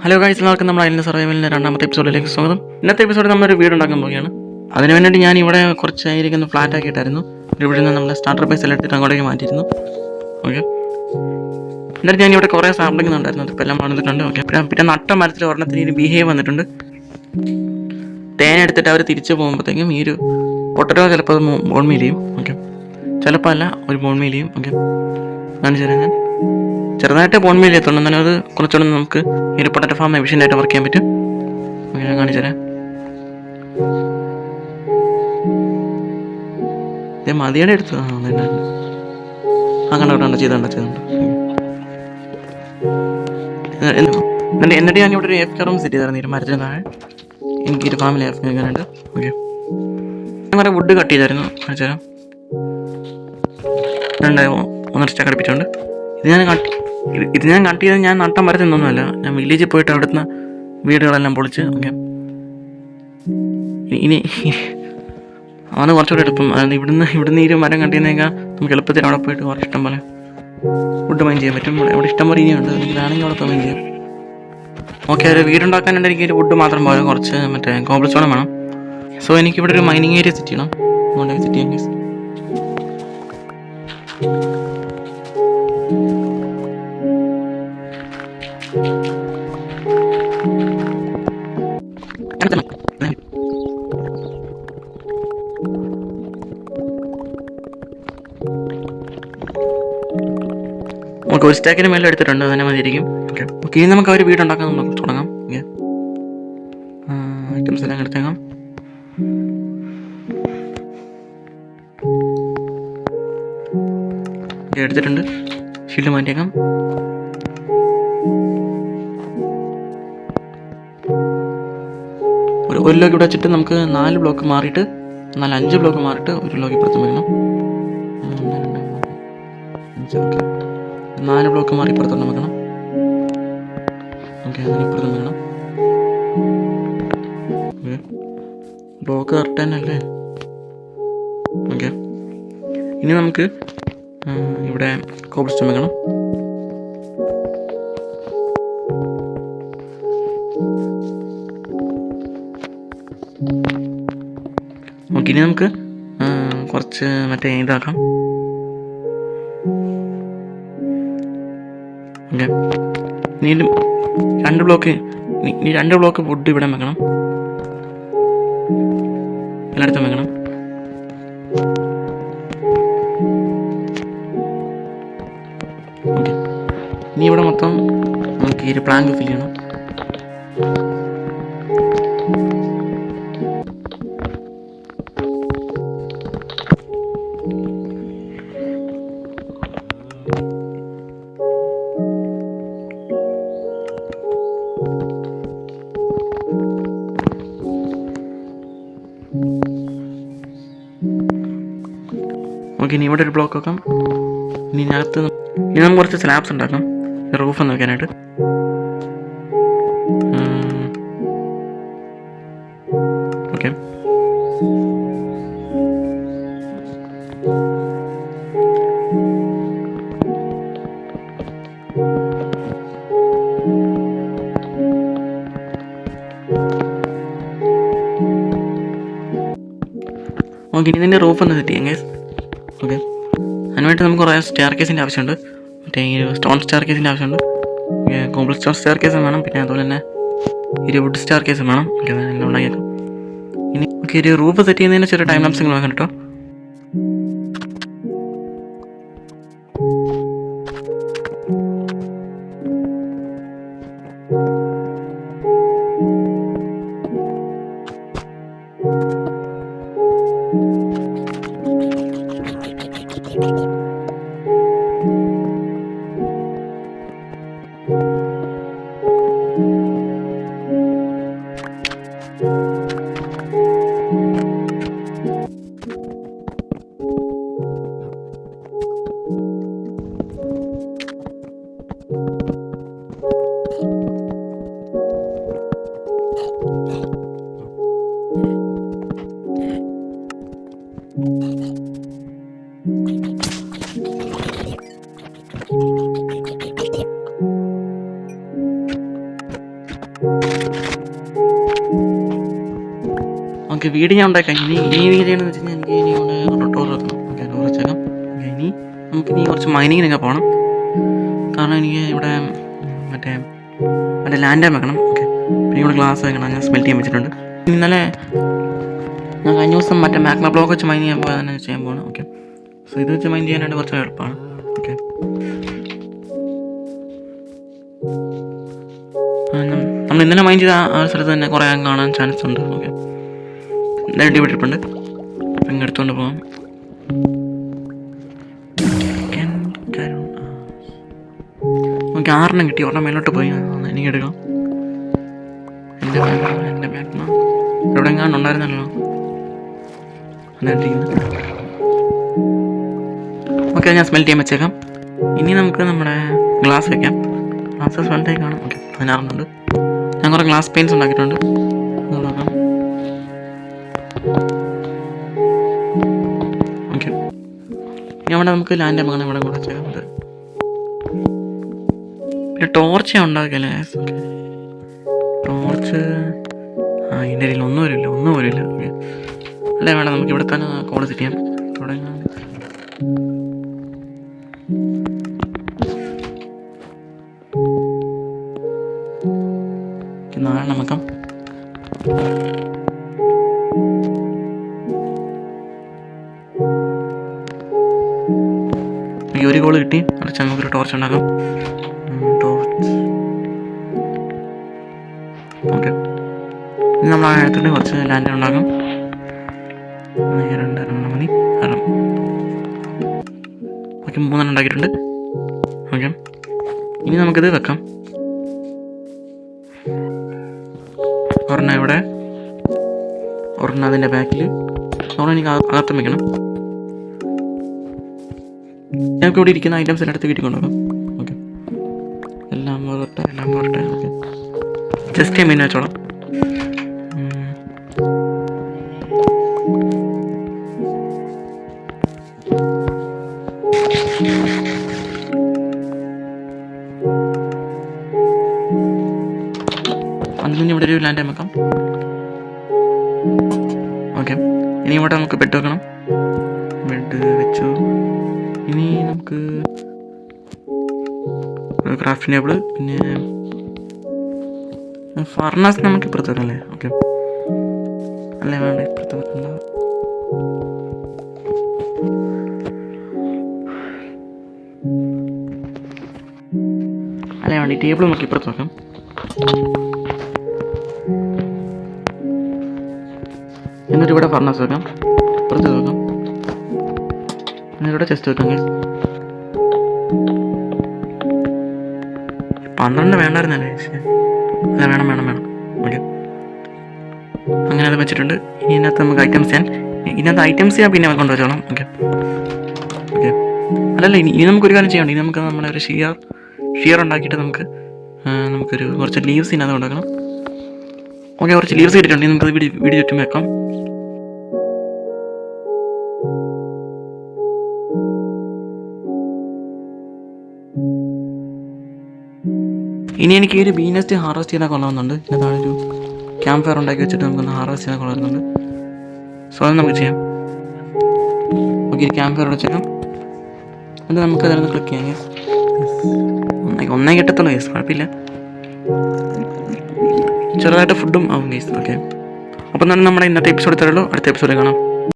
Hello guys, എല്ലാവർക്കും നമ്മൾ island സർവൈവലിൻ്റെ രണ്ടാമത്തെ എപ്പിസോഡിലേക്ക് സ്വാഗതം. ഇന്നത്തെ എപ്പിസോഡിൽ നമ്മളൊരു വീട് ഉണ്ടാക്കാൻ പോവുകയാണ്. അതിന് വേണ്ടിയിട്ട് ഞാൻ ഇവിടെ കുറച്ച് ആയിരിക്കുന്ന ഫ്ലാറ്റ് ആക്കിയിട്ടായിരുന്നു. ഇവിടെ നിന്ന് നമ്മൾ സ്റ്റാർട്ടർ ബേസ് എല്ലാം എടുത്തിട്ട് അങ്ങോട്ടേക്ക് മാറ്റിയിരുന്നു. ഓക്കെ, എന്നിട്ട് ഞാൻ ഇവിടെ കുറേ സാമ്പിളിംഗ് ഉണ്ടായിരുന്നു. അതിപ്പോൾ എല്ലാം വന്നിട്ടുണ്ട്. ഓക്കെ, പിന്നെ നട്ട മരത്തിൽ ഒരെണ്ണത്തിന് ഒരു ബിഹേവ് വന്നിട്ടുണ്ട്. തേന എടുത്തിട്ട് അവർ തിരിച്ച് പോകുമ്പോഴത്തേക്കും ഈ ഒരു പൊട്ടറ്റോ ചിലപ്പോൾ അത് ബോൺമീൽ ചെയ്യും. ഓക്കെ, ചിലപ്പോൾ അല്ല, ഒരു ബോൺമീൽ ചെയ്യും. ഓക്കെ, കാണിച്ചു തരാം. ഞാൻ ചെറുതായിട്ട് ബോൺമീൽ ചെയ്യത്തുള്ളൂ, എന്നാലും അത് കുറച്ചുകൂടെ നമുക്ക് ഈ ഒരു പൊട്ടറ്റോ ഫാം എഫിഷ്യൻ്റായിട്ട് വർക്ക് ചെയ്യാൻ പറ്റും. ഓക്കെ, ഞാൻ കാണിച്ചു തരാം. ഇത് മതിയുടെ എടുത്തതാണ്. അങ്ങനെ ചെയ്തുണ്ട്. എന്നിട്ട് ഞാൻ ഇവിടെ ഒരു എഫ് റൂം സെറ്റ് ചെയ്തായിരുന്നു. ഈ മരത്തിന് താഴെ എനിക്കൊരു ഫാമിലി എഫ് കേൾക്കാനുണ്ട്. ഓക്കെ, ഞാൻ കുറേ വുഡ് കട്ട് ചെയ്തായിരുന്നു. കാണിച്ചു തരാം. ഒന്നര സ്റ്റാക്ക് അടുപ്പിച്ചുണ്ട്. ഇത് ഞാൻ കട്ട് ചെയ്ത് ഞാൻ നട്ടം മരത്തിനൊന്നുമല്ല. ഞാൻ വില്ലേജിൽ പോയിട്ട് അവിടുന്ന് വീടുകളെല്ലാം പൊളിച്ച്. ഓക്കെ, ഇനി അതാണ് കുറച്ചുകൂടെ എളുപ്പം. അതായത് ഇവിടുന്ന് ഈ മരം കട്ട് ചെയ്യുന്നേക്കാൾ നമുക്ക് എളുപ്പത്തിൽ അവിടെ പോയിട്ട് കുറച്ച് ഇഷ്ടം പോലെ വുഡ് മൈൻ ചെയ്യാൻ പറ്റും. ഇവിടെ ഇഷ്ടം പോലെ ഇനിയുണ്ട്. എനിക്കാണെങ്കിൽ അവിടെ പോയി മൈൻ ചെയ്യാം. ഓക്കെ, ഒരു വീടുണ്ടാക്കാനുണ്ട്. എനിക്ക് ഒരു വുഡ് മാത്രം പോലെ കുറച്ച് മറ്റേ കോബിൾ സ്റ്റോൺ വേണം. സോ എനിക്കിവിടെ ഒരു മൈനിങ് ഏരിയ സെറ്റ് ചെയ്യണം. അതുകൊണ്ട് സെറ്റ് ചെയ്യാം ഗൈസ്. നമുക്ക് ഒരു സ്റ്റാക്കിന് മേലെ എടുത്തിട്ടുണ്ട്, അതിനെ മതിയിരിക്കും. ഓക്കെ, ഓക്കെ, ഇനി നമുക്ക് ഒരു വീടുണ്ടാക്കാൻ നമുക്ക് തുടങ്ങാം. ഓക്കെ, ഐറ്റംസ് എല്ലാം എടുത്തേക്കാം. എടുത്തിട്ടുണ്ട്. ഷീൽഡ് മാറ്റിയേക്കാം. ഒരു ലോക്ക് ഇവിടെ വെച്ചിട്ട് നമുക്ക് 4 ബ്ലോക്ക് മാറിയിട്ട് 5 ബ്ലോക്ക് മാറിയിട്ട് ഒരു ലോക്ക് ഇപ്പുറത്തും വെക്കണം. 4 ബ്ലോക്ക് മാറി ഇപ്പുറത്തോട്ട് വെക്കണം. ഓക്കെ, അതിന് ഇപ്പുറത്തും വേണം. ബ്ലോക്ക് കറക്റ്റ് തന്നെ അല്ലേ? ഓക്കെ, ഇനി നമുക്ക് ഇവിടെ കോബിൾ സ്റ്റോൺ വെക്കണം. ഓക്കെ, ഇനി നമുക്ക് കുറച്ച് മറ്റേ ഇതാക്കാം. ഓക്കെ, ഇനി 2 ബ്ലോക്ക് വുഡ് ഇവിടെ വെക്കണം. എല്ലായിടത്തും വെക്കണം. ഓക്കെ, ഇനി ഇവിടെ മൊത്തം നമുക്ക് ഈ ഒരു പ്ലാങ്ക് ഫിൽ ചെയ്യണം. ഓക്കെ, ഇനി ഇവിടെ ഒരു ബ്ലോക്ക് വെക്കാം. ഇനി നമുക്ക് കുറച്ച് സ്ലാബ്സ് ഉണ്ടാക്കാം, റൂഫ് ഒന്ന് വെക്കാനായിട്ട്. ഓക്കെ, ഓക്കെ, ഇനി ഇതിൻ്റെ റൂഫ് ഒന്ന് സെറ്റ് ചെയ്യാം ഗൈസ്. ഓക്കെ, അതിനുവേണ്ടി നമുക്ക് കുറേ സ്റ്റെയർ കേസിൻ്റെ ആവശ്യമുണ്ട്. മറ്റേ ഈ സ്റ്റോൺ സ്റ്റെയർ കേസിൻ്റെ ആവശ്യമുണ്ട്. കോബിൾ സ്റ്റോൺ സ്റ്റെയർ കേസും വേണം. പിന്നെ അതുപോലെ തന്നെ ഒരു വുഡ് സ്റ്റെയർ കേസും വേണം. ഓക്കെ, അതെല്ലാം ഉണ്ടാക്കിയേക്കാം. ഇനി ഓക്കെ, ഒരു റൂഫ് സെറ്റ് ചെയ്യുന്നതിന് ചെറിയ ടൈം ലാപ്സ് നോക്കാം കേട്ടോ. ഓക്കെ, വീട് ഞാൻ ഉണ്ടാക്കാം. ഇനി ചെയ്യണമെന്ന് വെച്ച് കഴിഞ്ഞാൽ എനിക്ക് ഇനി ഇവിടെ ടോർ വെക്കണം. ഓക്കെ, ടോർ വെച്ചേക്കാം. ഓക്കെ, ഇനി നമുക്കിനി കുറച്ച് മൈനിങ്ങിനൊക്കെ പോകണം. കാരണം എനിക്ക് ഇവിടെ മറ്റേ ലാൻഡ് വെക്കണം. ഓക്കെ, പിന്നെ ഇവിടെ ഗ്ലാസ് വെക്കണം. ഞാൻ സ്മെൽറ്റ് ചെയ്യാൻ വെച്ചിട്ടുണ്ട്. ഇന്നലെ ഞാൻ കഴിഞ്ഞ ദിവസം മറ്റേ മാഗ്മ ബ്ലോക്ക് വെച്ച് മൈൻ ചെയ്യാൻ പോയാൽ തന്നെ ചെയ്യാൻ പോകണം. ഓക്കെ, സോ ഇത് വെച്ച് മൈൻ ചെയ്യാനായിട്ട് കുറച്ച് എളുപ്പമാണ്. ഓക്കെ, നമ്മൾ ഇന്നലെ മൈൻ ചെയ്ത ആ സ്ഥലത്ത് തന്നെ കുറേ കാണാൻ ചാൻസ് ഉണ്ട്. ഓക്കെ, എന്തായാലും വിട്ടിട്ടുണ്ട്. അപ്പം ഇങ്ങ് എടുത്തുകൊണ്ട് പോകാം. ഓക്കെ, 6 കിട്ടി. ഒരെണ്ണം മേലോട്ട് പോയി. എനിക്ക് എടുക്കാം. എൻ്റെ ബാഗ്മ ഇവിടെ എങ്ങാണ്ട് ഉണ്ടായിരുന്നല്ലോ. ഓക്കെ, ഞാൻ സ്മെൽറ്റ് ചെയ്യാൻ വെച്ചേക്കാം. ഇനി നമുക്ക് നമ്മുടെ ഗ്ലാസ് വയ്ക്കാം. ഗ്ലാസ് സ്മെൽറ്റായി കാണും. ഓക്കെ, 16 ഉണ്ട്. ഞാൻ കുറേ ഗ്ലാസ് പെയിൻസ് ഉണ്ടാക്കിയിട്ടുണ്ട്. അത് നോക്കാം. ഓക്കെ, ഇനി അവിടെ നമുക്ക് ലാൻഡ് ആക്കണം. ഇവിടെ കൂടെ വെച്ചേക്കാം. പിന്നെ ടോർച്ച് ഞാൻ ഉണ്ടാക്കിയല്ലേ. ടോർച്ച് ഇതിൻ്റെ ഇടയിൽ ഒന്നും വരില്ല. ഓക്കെ, അല്ലേ വേണം. നമുക്ക് ഇവിടെ തന്നെ കോൾ സെറ്റ് ചെയ്യാം. ഇവിടെ വെക്കാം. ഈ ഒരു കോള് കിട്ടി. അടച്ചാൽ നമുക്കൊരു ടോർച്ച് ഉണ്ടാക്കാം. ഓക്കെ, ഇനി നമ്മൾ അടുത്തിട്ട് കുറച്ച് ലാൻഡ് ഉണ്ടാക്കാം. 2 മതി. ഓക്കെ, 3 ഉണ്ടാക്കിയിട്ടുണ്ട്. ഓക്കെ, ഇനി നമുക്കിത് വെക്കാം. ഒരെണ്ണം ഇവിടെ, ഒരെണ്ണം അതിൻ്റെ ബാക്കിൽ, ഒരെണ്ണം എനിക്ക് അകത്തും വെക്കണം. ഞങ്ങൾക്ക് ഇവിടെ ഇരിക്കുന്ന ഐറ്റംസ് എല്ലാം എടുത്ത് വീട്ടിൽ കൊണ്ടുപോകാം. ഓക്കെ, എല്ലാം പോരട്ടെ. ഓക്കെ, ജസ്റ്റ് മീൻ വെച്ചോളാം. അതിന് ഇവിടെ ഒരു ലാൻഡ് വെക്കാം. ഓക്കെ, ഇനി ഇവിടെ നമുക്ക് ബെഡ് വെക്കണം. ബെഡ് വെച്ചു. ഇനി നമുക്ക് ക്രാഫ്റ്റ് ടേബിൾ, പിന്നെ ഫർണസ് നമുക്ക് ഇപ്പുറത്ത് വെക്കാം അല്ലേ. ഓക്കെ, അല്ലേ വേണ്ട, ഇപ്പുറത്ത് വെക്കണ്ട. അല്ലേ വേണ്ട, ഈ ടേബിൾ നമുക്ക് ഇപ്പുറത്ത് വെക്കാം. എന്നിട്ട് ഇവിടെ ഫർണസ് വെക്കാം. ഇപ്പുറത്ത് വെക്കാം. എന്നിട്ട് ഇവിടെ ചെസ്റ്റ് വെക്കാം. 12 വേണ്ടായിരുന്നല്ലേ. അല്ല, വേണം. ഓക്കെ, അങ്ങനെ അത് വെച്ചിട്ടുണ്ട്. ഇനി ഇതിനകത്ത് നമുക്ക് ഐറ്റംസ് ഞാൻ പിന്നെ കൊണ്ടുവച്ചോളാം. ഓക്കെ, അല്ലല്ല, ഇനി നമുക്കൊരു കാര്യം ചെയ്യണം. ഇനി നമുക്ക് നമ്മുടെ ഒരു ഷിയർ ഉണ്ടാക്കിയിട്ട് നമുക്കൊരു കുറച്ച് ലീവ്സ് ഇതിനകത്ത് ഉണ്ടാക്കണം. ഓക്കെ, കുറച്ച് ലീവ്സ് കിട്ടിയിട്ടുണ്ട്. നമുക്കത് വീഡിയോ ചുറ്റും വെക്കാം. ഇനി എനിക്ക് ഈ ഒരു ബീ നെസ്റ്റ് ഹാർവെസ്റ്റ് ചെയ്താൽ കൊള്ളാവുന്നുണ്ട്. ഇതിനകത്താണ് ഒരു ക്യാമ്പ് ഫയർ ഉണ്ടാക്കി വെച്ചിട്ട് നമുക്കൊന്ന് ഹാർവെസ്റ്റ് ചെയ്താൽ കൊള്ളാവുന്നുണ്ട്. സോ അത് നമുക്ക് ചെയ്യാം. ഓക്കെ, ഈ ക്യാമ്പ് ഫയർ വെച്ചേക്കാം. എന്നിട്ട് നമുക്ക് അതിനകത്ത് ക്ലിക്ക് ചെയ്യാം. ഒന്നേ കിട്ടത്തുള്ളൂ. കുഴപ്പമില്ല. ചെറുതായിട്ട് ഫുഡും ആവും. ഓക്കെ, അപ്പം തന്നെ നമ്മുടെ ഇന്നത്തെ എപ്പിസോഡ് തരുള്ളൂ. അടുത്ത എപ്പിസോഡിൽ കാണാം.